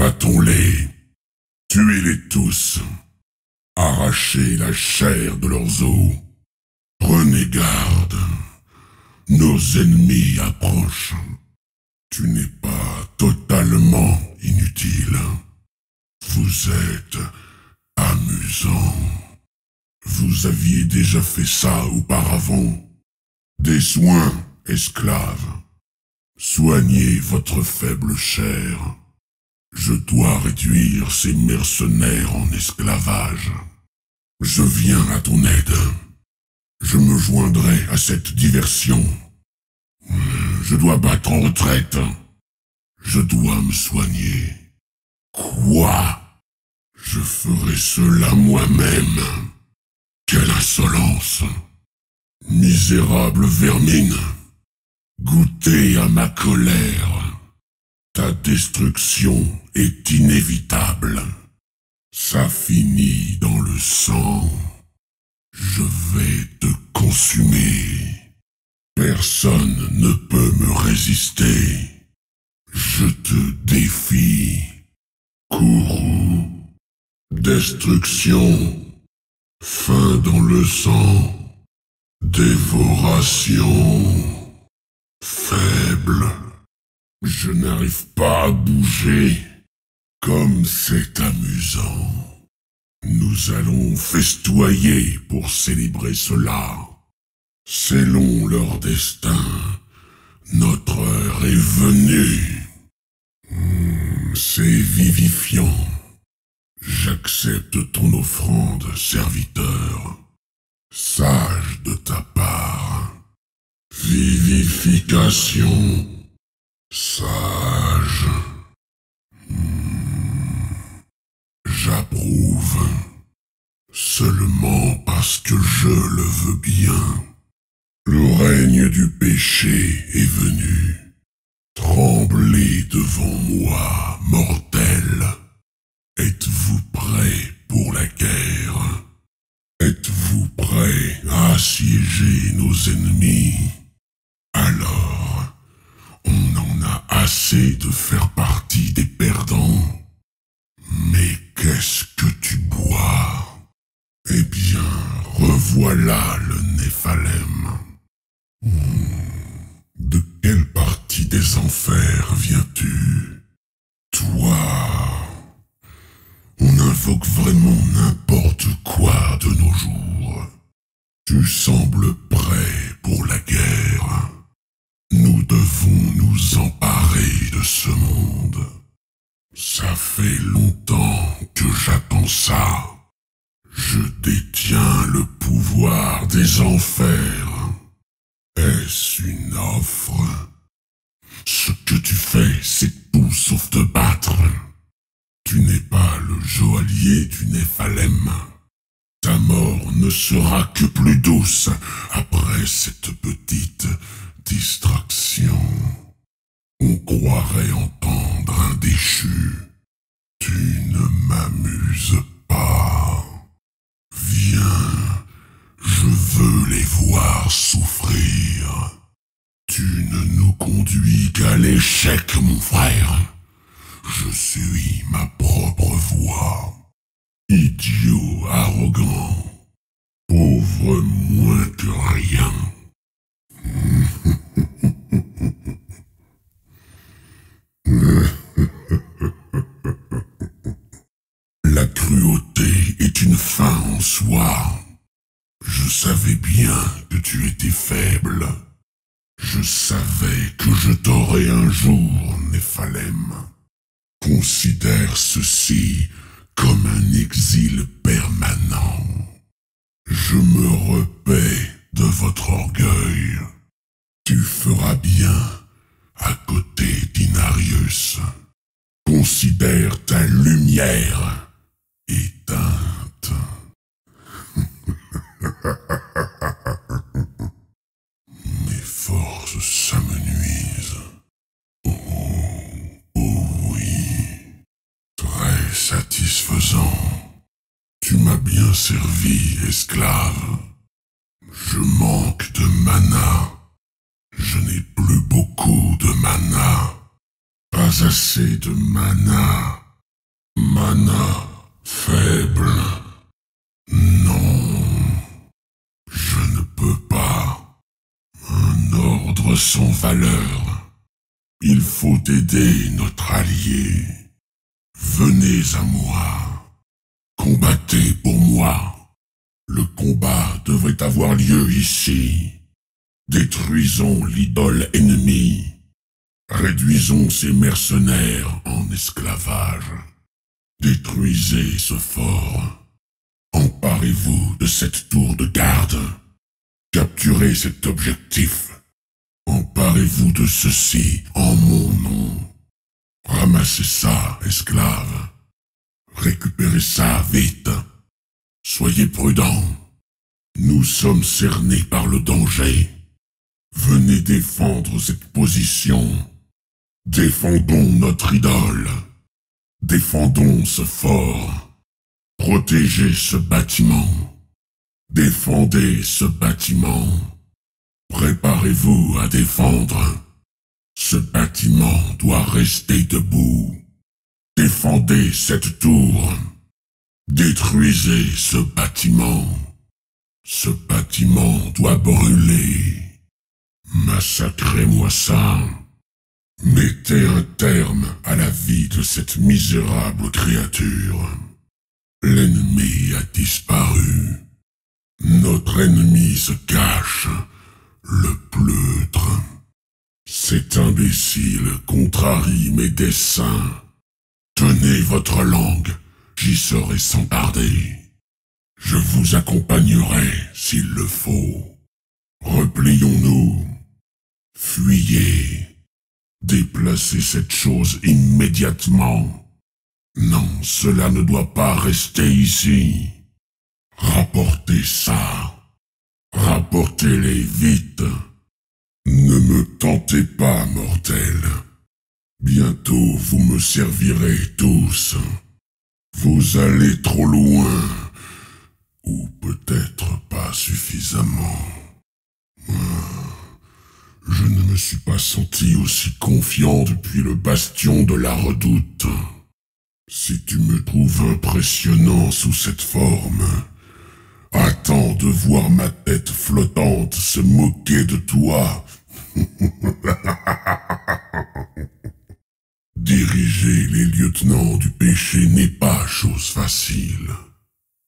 Abattons-les, tuez-les tous, arrachez la chair de leurs os. Prenez garde, nos ennemis approchent. Tu n'es pas totalement inutile. Vous êtes amusant. Vous aviez déjà fait ça auparavant. Des soins, esclaves. Soignez votre faible chair. Je dois réduire ces mercenaires en esclavage. Je viens à ton aide. Je me joindrai à cette diversion. Je dois battre en retraite. Je dois me soigner. Quoi? Je ferai cela moi-même. Quelle insolence! Misérable vermine! Goûtez à ma colère. Ta destruction est inévitable. Ça finit dans le sang. Je vais te consumer. Personne ne peut me résister. Je te défie. Kourou. Destruction. Fin dans le sang. Dévoration. Faible. Je n'arrive pas à bouger. Comme c'est amusant. Nous allons festoyer pour célébrer cela. Scellons leur destin. Notre heure est venue. C'est vivifiant. J'accepte ton offrande, serviteur. Sage de ta part. Vivification. Sage. J'approuve. Seulement parce que je le veux bien. Le règne du péché est venu. Tremblez devant moi, mortel. Êtes-vous prêts pour la guerre? Êtes-vous prêts à assiéger nos ennemis? Alors, on en a assez de faire partie des perdants. Mais qu'est-ce que tu bois? Eh bien, revoilà le Néphalem. De quelle partie des enfers viens-tu? Toi, on invoque vraiment n'importe quoi de nos jours. Tu sembles prêt pour la guerre. Nous devons nous emparer de ce monde. Ça fait longtemps que j'attends ça. Je détiens le pouvoir des enfers. Est-ce une offre? Ce que tu fais, c'est tout sauf te battre. Tu n'es pas le joaillier du Néphalem. Ta mort ne sera que plus douce après cette petite distraction. On croirait entendre un déchu. Tu ne m'amuses pas. Viens, je veux les voir souffrir. Tu ne nous conduis qu'à l'échec, mon frère. Je suis ma propre voix. Idiot arrogant. Pauvre moins que rien. La cruauté est une fin en soi. Je savais bien que tu étais faible. Je savais que je t'aurais un jour, Néphalem. Considère ceci comme un exil permanent. Je me repais de votre orgueil. Tu feras bien à côté d'Inarius. Considère ta lumière éteinte. Mes forces s'amenuisent. Oh oui, très satisfaisant. Tu m'as bien servi, esclave. Je manque de mana. Je n'ai plus beaucoup de mana. Pas assez de mana Mana faible. Non, je ne peux pas. Un ordre sans valeur. Il faut aider notre allié. Venez à moi. Combattez pour moi. Le combat devrait avoir lieu ici. Détruisons l'idole ennemie. Réduisons ces mercenaires en esclavage. Détruisez ce fort. Emparez-vous de cette tour de garde. Capturez cet objectif. Emparez-vous de ceci en mon nom. Ramassez ça, esclaves. Récupérez ça vite. Soyez prudents. Nous sommes cernés par le danger. Venez défendre cette position. Défendons notre idole. Défendons ce fort. Protégez ce bâtiment. Défendez ce bâtiment. Préparez-vous à défendre. Ce bâtiment doit rester debout. Défendez cette tour. Détruisez ce bâtiment. Ce bâtiment doit brûler. Massacrez-moi ça. Mettez un terme à la vie de cette misérable créature. L'ennemi a disparu. Notre ennemi se cache. Le pleutre. Cet imbécile contrarie mes desseins. Tenez votre langue, j'y serai sans tarder. Je vous accompagnerai s'il le faut. Replions-nous. Fuyez. Déplacez cette chose immédiatement. Non, cela ne doit pas rester ici. Rapportez ça. Rapportez-les vite. Ne me tentez pas, mortel. Bientôt vous me servirez tous. Vous allez trop loin. Ou peut-être pas suffisamment. Je ne me suis pas senti aussi confiant depuis le bastion de la redoute. Si tu me trouves impressionnant sous cette forme, attends de voir ma tête flottante se moquer de toi. Diriger les lieutenants du péché n'est pas chose facile.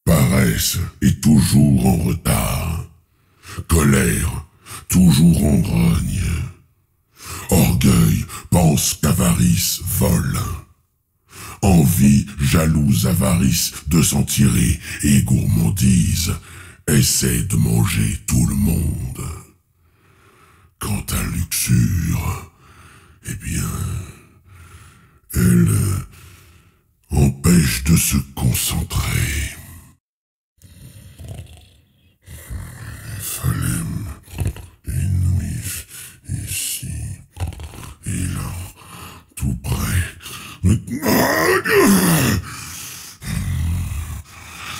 Paresse est toujours en retard. Colère, toujours en grogne. Orgueil pense qu'avarice vole. Envie, jalouse, avarice de s'en tirer et gourmandise essaie de manger tout le monde. Quant à luxure, eh bien, elle empêche de se concentrer. Néphalem, une nuit ici et là, tout près.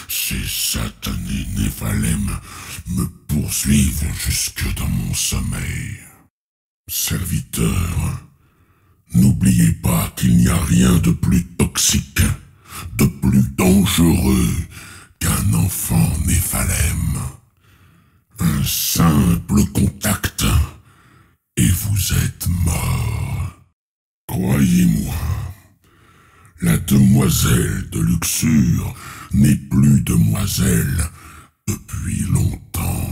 Ces satanés Néphalem me poursuivent jusque dans mon sommeil. Serviteurs, n'oubliez pas qu'il n'y a rien de plus toxique, de plus dangereux qu'un enfant Néphalem. Un simple contact, et vous êtes mort. Croyez-moi, la demoiselle de luxure n'est plus demoiselle depuis longtemps.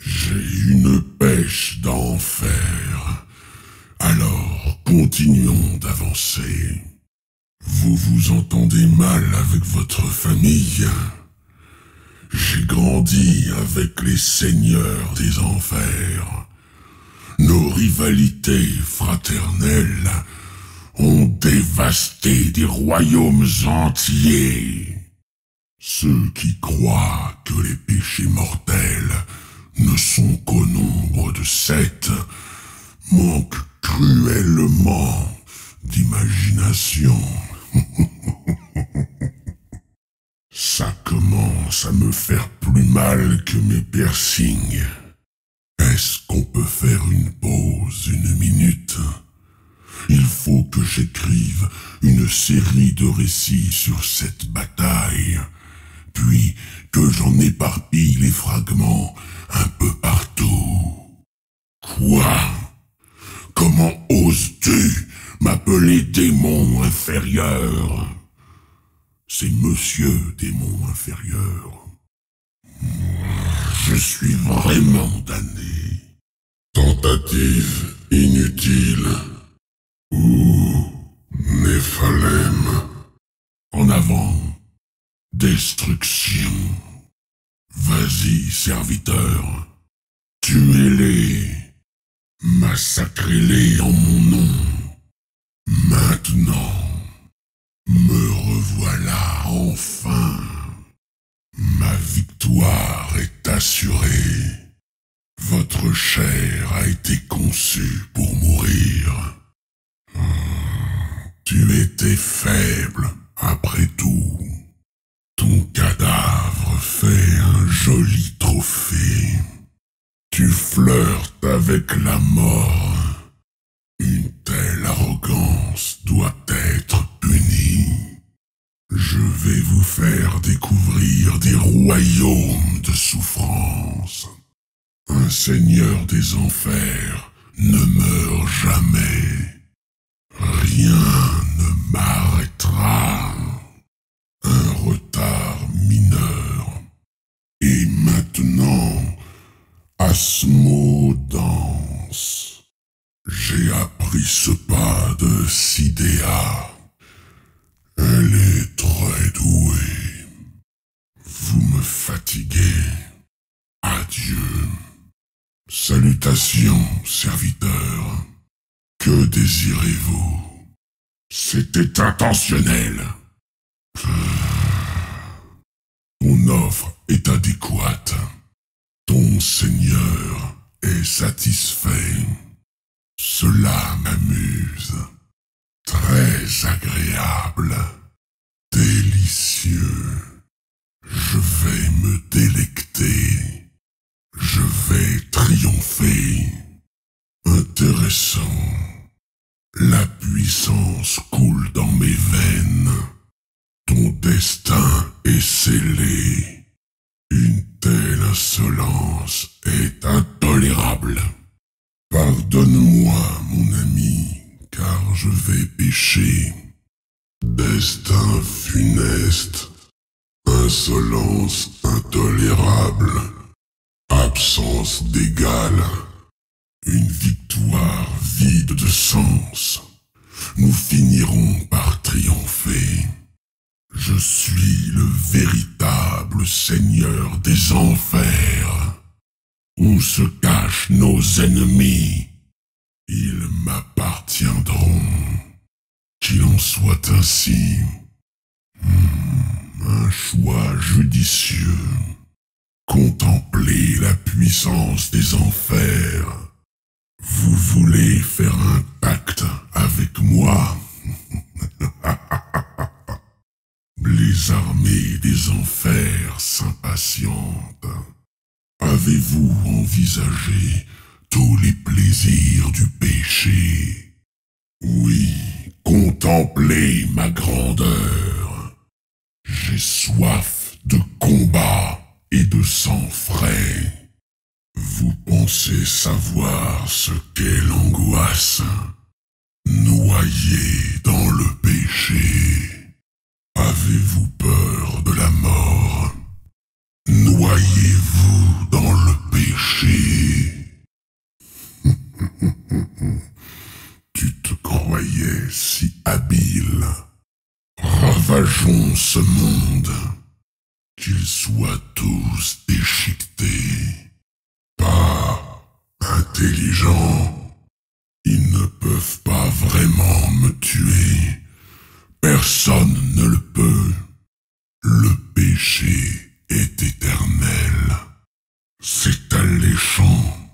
J'ai une pêche d'enfer. Alors, continuons d'avancer. Vous vous entendez mal avec votre famille. J'ai grandi avec les seigneurs des enfers. Nos rivalités fraternelles ont dévasté des royaumes entiers. Ceux qui croient que les péchés mortels ne sont qu'au nombre de 7 manquent cruellement d'imagination. Ça commence à me faire plus mal que mes piercings. Est-ce qu'on peut faire une pause, une minute? Il faut que j'écrive une série de récits sur cette bataille, puis que j'en éparpille les fragments un peu partout. Quoi? Comment oses-tu m'appeler démon inférieur? C'est Monsieur Démon inférieur. Je suis vraiment damné. Tentative inutile. Ouh, Néphalem. En avant, destruction. Vas-y, serviteur, tuez-les, massacrez-les en mon nom. Maintenant, me revoilà enfin. Ma victoire est assurée. Votre chair a été conçue pour mourir. Tu étais faible, après tout. Ton cadavre fait un joli trophée. Tu flirtes avec la mort. Une telle arrogance doit être punie. Je vais vous faire découvrir des royaumes de souffrance. Un seigneur des enfers ne meurt jamais. Rien ne m'arrêtera. Un retard mineur. Et maintenant, Asmodance. J'ai appris ce pas de Sidéa. Elle est très douée. Vous me fatiguez. Adieu. Salutations, serviteur. Que désirez-vous? C'était intentionnel. Ton offre est adéquate. Ton seigneur est satisfait. Cela m'amuse. Très agréable. Délicieux. Je vais me délecter. Je vais triompher. Intéressant. La puissance coule dans mes veines. Ton destin est scellé. Une telle insolence est intolérable. Pardonne-moi, mon ami, car je vais pécher. Destin funeste, insolence intolérable, absence d'égal, une victoire vide de sens. Nous finirons par triompher. Je suis le véritable seigneur des enfers. Où se cachent nos ennemis? Ils m'appartiendront. Qu'il en soit ainsi. Un choix judicieux. Contemplez la puissance des enfers. Vous voulez faire un pacte avec moi? Les armées des enfers s'impatientent. Avez-vous envisagé tous les plaisirs du péché? Oui, contemplez ma grandeur. J'ai soif de combat et de sang frais. Vous pensez savoir ce qu'est l'angoisse? Noyé dans le péché. Avez-vous peur de la mort? Noyez-vous dans le péché. Tu te croyais si habile. Ravageons ce monde. Qu'ils soient tous déchiquetés. Pas intelligents. Ils ne peuvent pas vraiment me tuer. Personne ne le peut. Le péché est éternel. C'est alléchant.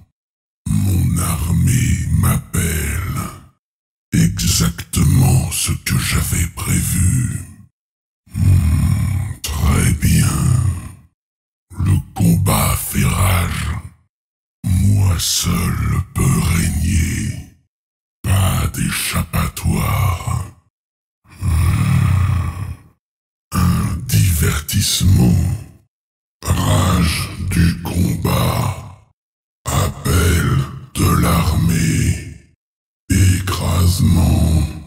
Mon armée m'appelle. Exactement ce que j'avais prévu. Très bien. Le combat fait rage. Moi seul peux régner. Pas d'échappatoire. avertissement. Rage du combat. Appel de l'armée. Écrasement.